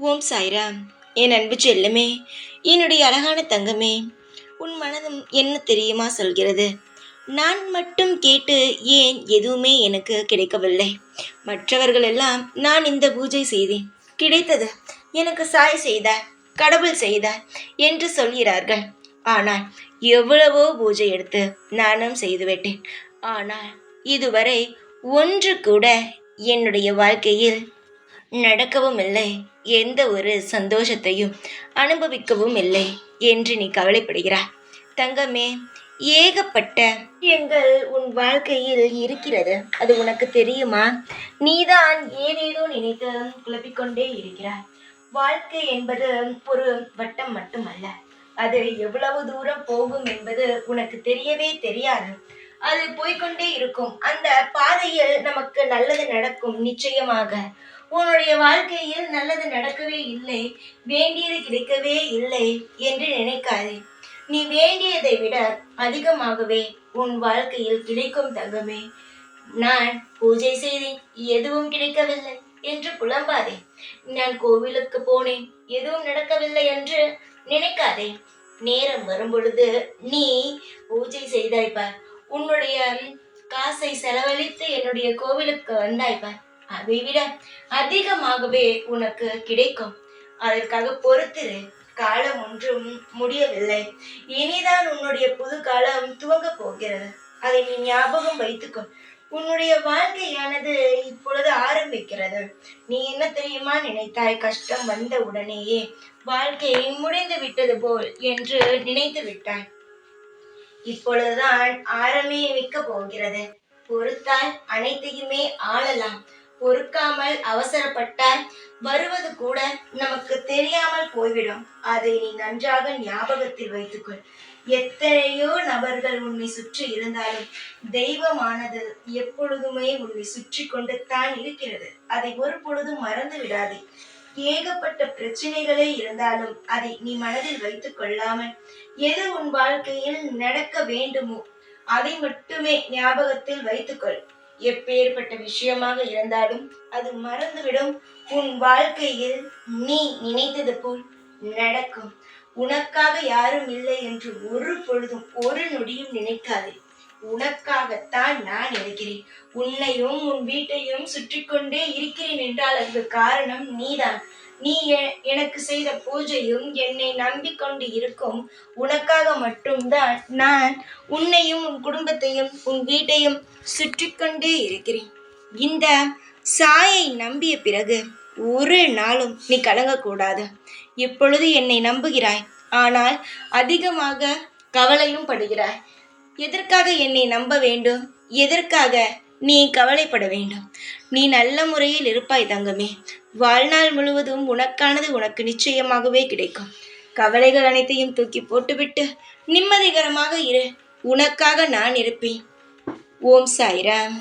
ஓம் சாய்ராம். என் அன்பு செல்லமே, என்னுடைய அழகான தங்கமே, உன் மனதும் என்ன தெரியுமா சொல்கிறது? நான் மட்டும் கேட்டு ஏன் எதுவுமே எனக்கு கிடைக்கவில்லை? மற்றவர்கள் எல்லாம் நான் இந்த பூஜை செய்தேன், கிடைத்தது எனக்கு சாய் செய்தார், கடவுள் செய்தார் என்று சொல்கிறார்கள். ஆனால் எவ்வளவோ பூஜை எடுத்து நானும் செய்துவிட்டேன். ஆனால் இதுவரை ஒன்று கூட என்னுடைய வாழ்க்கையில் நடக்கவும் இல்லை, எந்த ஒரு சந்தோஷத்தையும் அனுபவிக்கவும் இல்லை என்று நீ கவலைப்படுகிறாய். தங்கமே, ஏகப்பட்ட விஷயங்கள் உன் வாழ்க்கையில் இருக்கிறது, அது உனக்கு தெரியுமா? நீதான் ஏதேதோ நினைத்து குழப்பிக்கொண்டே இருக்கிறாய். வாழ்க்கை என்பது ஒரு வட்டம் மட்டுமல்ல, அது எவ்வளவு தூரம் போகும் என்பது உனக்கு தெரியவே தெரியாது. அது போய்கொண்டே இருக்கும். அந்த பாதையில் நமக்கு நல்லது நடக்கும் நிச்சயமாக. உன்னுடைய வாழ்க்கையில் நல்லது நடக்கவே இல்லை, வேண்டியது கிடைக்கவே இல்லை என்று நினைக்காதே. நீ வேண்டியதை விட அதிகமாகவே உன் வாழ்க்கையில் கிடைக்கும் தங்கமே. நான் பூஜை செய்தேன், எதுவும் கிடைக்கவில்லை என்று புலம்பாதே. நான் கோவிலுக்கு போனேன், எதுவும் நடக்கவில்லை என்று நினைக்காதே. நேரம் வரும் பொழுது நீ பூஜை செய்தாய்ப்பார், உன்னுடைய காசை செலவழித்து என்னுடைய கோவிலுக்கு வந்தாய்ப்பார், அதை விட அதிகமாகவே உனக்கு கிடைக்கும். அதற்காக பொறுத்திரு. காலம் ஒன்றும் முடியவில்லை. இனிதான் உன்னுடைய புது காலம் துவங்க போகிறது. அதை நீ ஞாபகம் வைத்துக்கொள். உன்னுடைய வாழ்க்கையானது இப்பொழுது ஆரம்பிக்கிறது. நீ என்ன தெரியுமா நினைத்தாய்? கஷ்டம் வந்த உடனேயே வாழ்க்கை முடிந்து விட்டது போல் என்று நினைத்து விட்டாய். இப்பொழுதுதான் ஆரம்பிக்க போகிறது. பொறுத்தால் அனைத்தையுமே ஆளலாம். பொறுக்காமல் அவசரப்பட்டால் வருவது கூட நமக்கு தெரியாமல் போய்விடும். அதை நீ நன்றாக ஞாபகத்தில் வைத்துக்கொள். எத்தனையோ நபர்கள் உன்னை சுற்றி இருந்தாலும் தெய்வமானது எப்பொழுதுமே உன்னை சுற்றி கொண்டு தான் இருக்கிறது. அதை ஒரு பொழுதும் மறந்து விடாதே. ஏகப்பட்ட பிரச்சனைகளே இருந்தாலும் அதை நீ மனதில் வைத்துக் கொள்ளாமல் எது உன் வாழ்க்கையில் நடக்க வேண்டுமோ அதை மட்டுமே ஞாபகத்தில் வைத்துக்கொள். எப்பேற்பட்ட விஷயமாக இருந்தாலும் அது மறந்துவிடும். உன் வாழ்க்கையில் நீ நினைத்தது போல் நடக்கும். உனக்காக யாரும் இல்லை என்று ஒரு பொழுதும் ஒரு நொடியும் நினைக்காதே. உனக்காகத்தான் நான் இருக்கிறேன். உன்னையும் உன் வீட்டையும் சுற்றி கொண்டே இருக்கிறேன் என்றால் அதற்கு காரணம் நீதான். நீ எனக்கு செய்த பூஜையும் என்னை நம்பிக்கொண்டு இருக்கும் உனக்காக மட்டும்தான் நான் உன்னையும் உன் குடும்பத்தையும் உன் வீட்டையும் சுற்றி கொண்டே இருக்கிறேன். இந்த சாயை நம்பிய பிறகு ஒரு நாளும் நீ கலங்கக்கூடாது. இப்பொழுது என்னை நம்புகிறாய், ஆனால் அதிகமாக கவலையும் படுகிறாய். எதற்காக என்னை நம்ப வேண்டும்? எதற்காக நீ கவலைப்பட வேண்டும்? நீ நல்ல முறையில் இருப்பாய் தங்கமே. வாழ்நாள் முழுவதும் உனக்கானது உனக்கு நிச்சயமாகவே கிடைக்கும். கவலைகள் அனைத்தையும் தூக்கி போட்டுவிட்டு நிம்மதிகரமாக இரு. உனக்காக நான் இருப்பேன். ஓம் சாய்ராம்.